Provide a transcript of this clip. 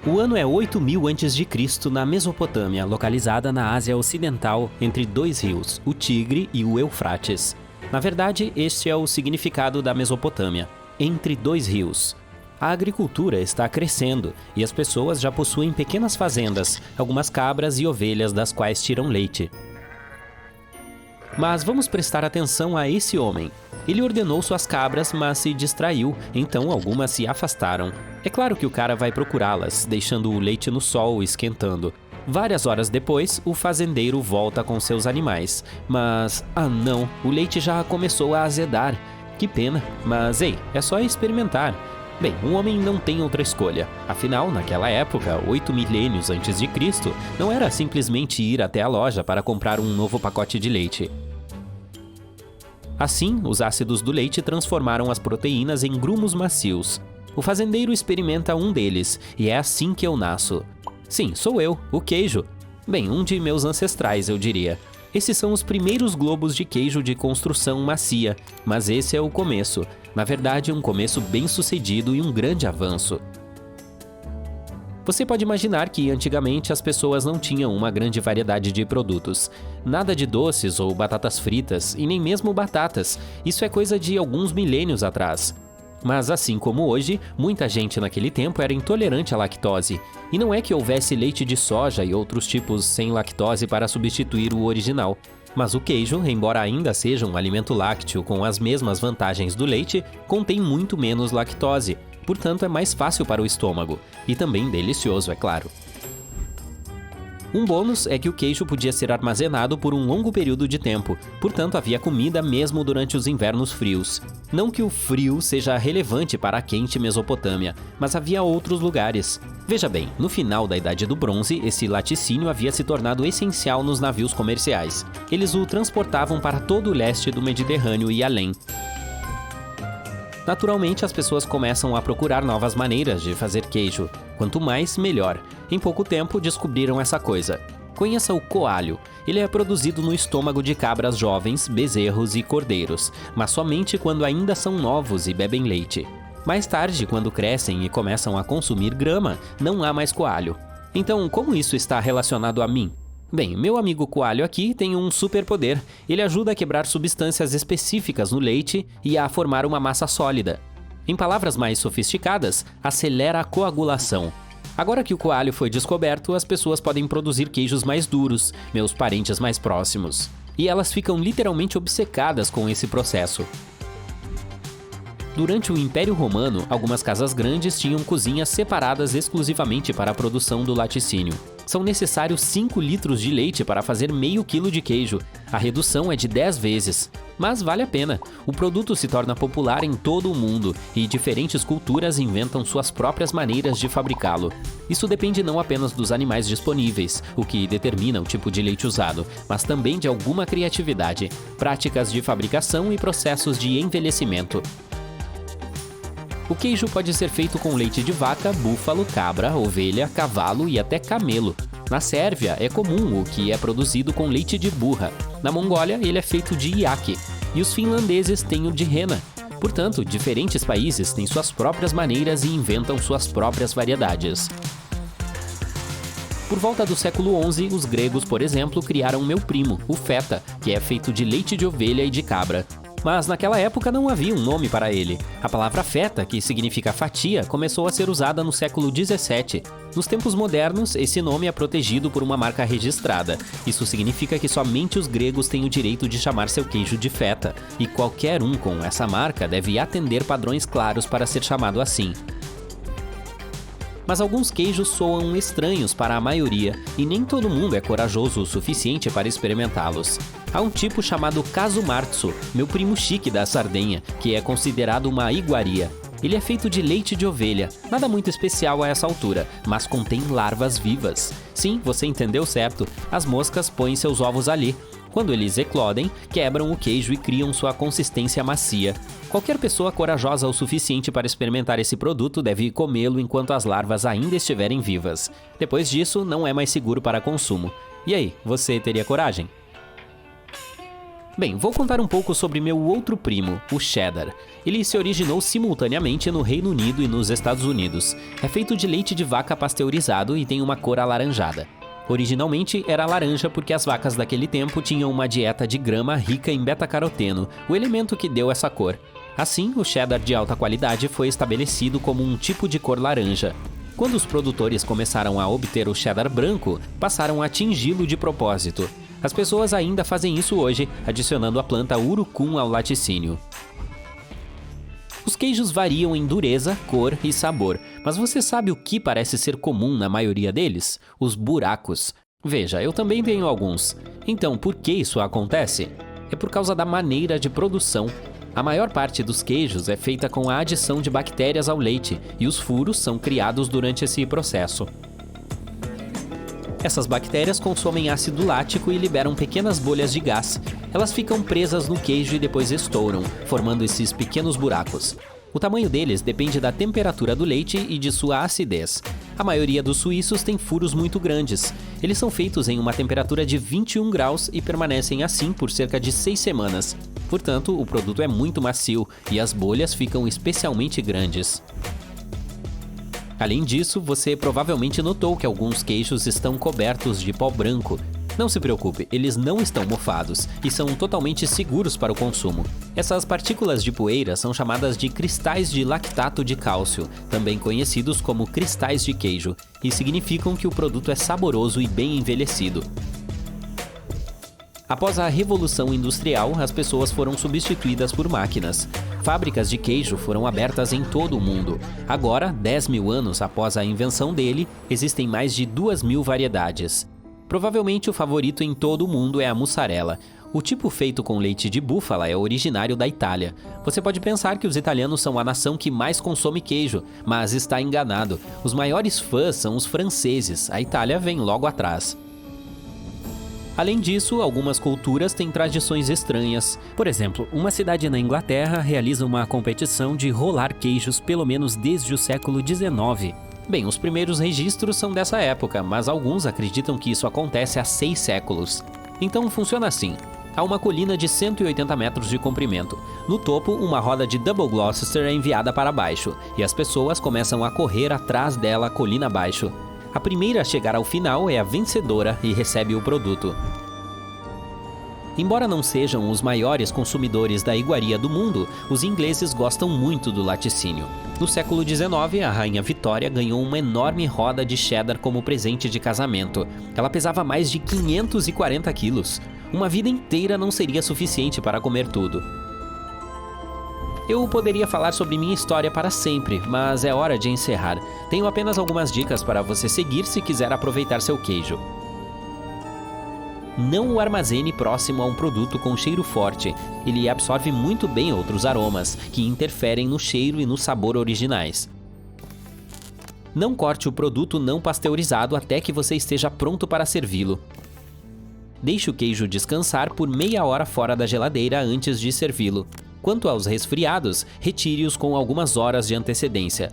O ano é 8000 a.C. na Mesopotâmia, localizada na Ásia Ocidental, entre dois rios, o Tigre e o Eufrates. Na verdade, este é o significado da Mesopotâmia, entre dois rios. A agricultura está crescendo e as pessoas já possuem pequenas fazendas, algumas cabras e ovelhas das quais tiram leite. Mas vamos prestar atenção a esse homem. Ele ordenou suas cabras, mas se distraiu, então algumas se afastaram. É claro que o cara vai procurá-las, deixando o leite no sol esquentando. Várias horas depois, o fazendeiro volta com seus animais. Mas, não, o leite já começou a azedar. Que pena, mas ei, é só experimentar. Bem, um homem não tem outra escolha. Afinal, naquela época, 8 milênios antes de Cristo, não era simplesmente ir até a loja para comprar um novo pacote de leite. Assim, os ácidos do leite transformaram as proteínas em grumos macios. O fazendeiro experimenta um deles, e é assim que eu nasço. Sim, sou eu, o queijo. Bem, um de meus ancestrais, eu diria. Esses são os primeiros globos de queijo de construção macia, mas esse é o começo. Na verdade, um começo bem sucedido e um grande avanço. Você pode imaginar que antigamente as pessoas não tinham uma grande variedade de produtos. Nada de doces ou batatas fritas, e nem mesmo batatas. Isso é coisa de alguns milênios atrás. Mas assim como hoje, muita gente naquele tempo era intolerante à lactose. E não é que houvesse leite de soja e outros tipos sem lactose para substituir o original. Mas o queijo, embora ainda seja um alimento lácteo com as mesmas vantagens do leite, contém muito menos lactose. Portanto, é mais fácil para o estômago. E também delicioso, é claro. Um bônus é que o queijo podia ser armazenado por um longo período de tempo, portanto havia comida mesmo durante os invernos frios. Não que o frio seja relevante para a quente Mesopotâmia, mas havia outros lugares. Veja bem, no final da Idade do Bronze, esse laticínio havia se tornado essencial nos navios comerciais. Eles o transportavam para todo o leste do Mediterrâneo e além. Naturalmente, as pessoas começam a procurar novas maneiras de fazer queijo. Quanto mais, melhor. Em pouco tempo, descobriram essa coisa. Conheça o coalho. Ele é produzido no estômago de cabras jovens, bezerros e cordeiros, mas somente quando ainda são novos e bebem leite. Mais tarde, quando crescem e começam a consumir grama, não há mais coalho. Então, como isso está relacionado a mim? Bem, meu amigo coalho aqui tem um superpoder. Ele ajuda a quebrar substâncias específicas no leite e a formar uma massa sólida. Em palavras mais sofisticadas, acelera a coagulação. Agora que o coalho foi descoberto, as pessoas podem produzir queijos mais duros, meus parentes mais próximos. E elas ficam literalmente obcecadas com esse processo. Durante o Império Romano, algumas casas grandes tinham cozinhas separadas exclusivamente para a produção do laticínio. São necessários 5 litros de leite para fazer meio quilo de queijo. A redução é de 10 vezes. Mas vale a pena. O produto se torna popular em todo o mundo e diferentes culturas inventam suas próprias maneiras de fabricá-lo. Isso depende não apenas dos animais disponíveis, o que determina o tipo de leite usado, mas também de alguma criatividade, práticas de fabricação e processos de envelhecimento. O queijo pode ser feito com leite de vaca, búfalo, cabra, ovelha, cavalo e até camelo. Na Sérvia, é comum o que é produzido com leite de burra. Na Mongólia, ele é feito de iaque. E os finlandeses têm o de rena. Portanto, diferentes países têm suas próprias maneiras e inventam suas próprias variedades. Por volta do século XI, os gregos, por exemplo, criaram meu primo, o feta, que é feito de leite de ovelha e de cabra. Mas naquela época não havia um nome para ele. A palavra feta, que significa fatia, começou a ser usada no século XVII. Nos tempos modernos, esse nome é protegido por uma marca registrada. Isso significa que somente os gregos têm o direito de chamar seu queijo de feta, e qualquer um com essa marca deve atender padrões claros para ser chamado assim. Mas alguns queijos soam estranhos para a maioria, e nem todo mundo é corajoso o suficiente para experimentá-los. Há um tipo chamado Casu Marzu, meu primo chique da Sardenha, que é considerado uma iguaria. Ele é feito de leite de ovelha, nada muito especial a essa altura, mas contém larvas vivas. Sim, você entendeu certo, as moscas põem seus ovos ali. Quando eles eclodem, quebram o queijo e criam sua consistência macia. Qualquer pessoa corajosa o suficiente para experimentar esse produto deve comê-lo enquanto as larvas ainda estiverem vivas. Depois disso, não é mais seguro para consumo. E aí, você teria coragem? Bem, vou contar um pouco sobre meu outro primo, o cheddar. Ele se originou simultaneamente no Reino Unido e nos Estados Unidos. É feito de leite de vaca pasteurizado e tem uma cor alaranjada. Originalmente era laranja porque as vacas daquele tempo tinham uma dieta de grama rica em beta-caroteno, o elemento que deu essa cor. Assim, o cheddar de alta qualidade foi estabelecido como um tipo de cor laranja. Quando os produtores começaram a obter o cheddar branco, passaram a tingi-lo de propósito. As pessoas ainda fazem isso hoje, adicionando a planta urucum ao laticínio. Os queijos variam em dureza, cor e sabor, mas você sabe o que parece ser comum na maioria deles? Os buracos. Veja, eu também tenho alguns. Então, por que isso acontece? É por causa da maneira de produção. A maior parte dos queijos é feita com a adição de bactérias ao leite, e os furos são criados durante esse processo. Essas bactérias consomem ácido lático e liberam pequenas bolhas de gás. Elas ficam presas no queijo e depois estouram, formando esses pequenos buracos. O tamanho deles depende da temperatura do leite e de sua acidez. A maioria dos suíços tem furos muito grandes. Eles são feitos em uma temperatura de 21 graus e permanecem assim por cerca de 6 semanas. Portanto, o produto é muito macio e as bolhas ficam especialmente grandes. Além disso, você provavelmente notou que alguns queijos estão cobertos de pó branco. Não se preocupe, eles não estão mofados e são totalmente seguros para o consumo. Essas partículas de poeira são chamadas de cristais de lactato de cálcio, também conhecidos como cristais de queijo, e significam que o produto é saboroso e bem envelhecido. Após a Revolução Industrial, as pessoas foram substituídas por máquinas. Fábricas de queijo foram abertas em todo o mundo. Agora, 10 mil anos após a invenção dele, existem mais de 2.000 variedades. Provavelmente o favorito em todo o mundo é a mussarela. O tipo feito com leite de búfala é originário da Itália. Você pode pensar que os italianos são a nação que mais consome queijo, mas está enganado. Os maiores fãs são os franceses, a Itália vem logo atrás. Além disso, algumas culturas têm tradições estranhas. Por exemplo, uma cidade na Inglaterra realiza uma competição de rolar queijos pelo menos desde o século XIX. Bem, os primeiros registros são dessa época, mas alguns acreditam que isso acontece há 6 séculos. Então funciona assim. Há uma colina de 180 metros de comprimento. No topo, uma roda de Double Gloucester é enviada para baixo, e as pessoas começam a correr atrás dela colina abaixo. A primeira a chegar ao final é a vencedora e recebe o produto. Embora não sejam os maiores consumidores da iguaria do mundo, os ingleses gostam muito do laticínio. No século XIX, a rainha Vitória ganhou uma enorme roda de cheddar como presente de casamento. Ela pesava mais de 540 quilos. Uma vida inteira não seria suficiente para comer tudo. Eu poderia falar sobre minha história para sempre, mas é hora de encerrar. Tenho apenas algumas dicas para você seguir se quiser aproveitar seu queijo. Não o armazene próximo a um produto com cheiro forte. Ele absorve muito bem outros aromas, que interferem no cheiro e no sabor originais. Não corte o produto não pasteurizado até que você esteja pronto para servi-lo. Deixe o queijo descansar por meia hora fora da geladeira antes de servi-lo. Quanto aos resfriados, retire-os com algumas horas de antecedência.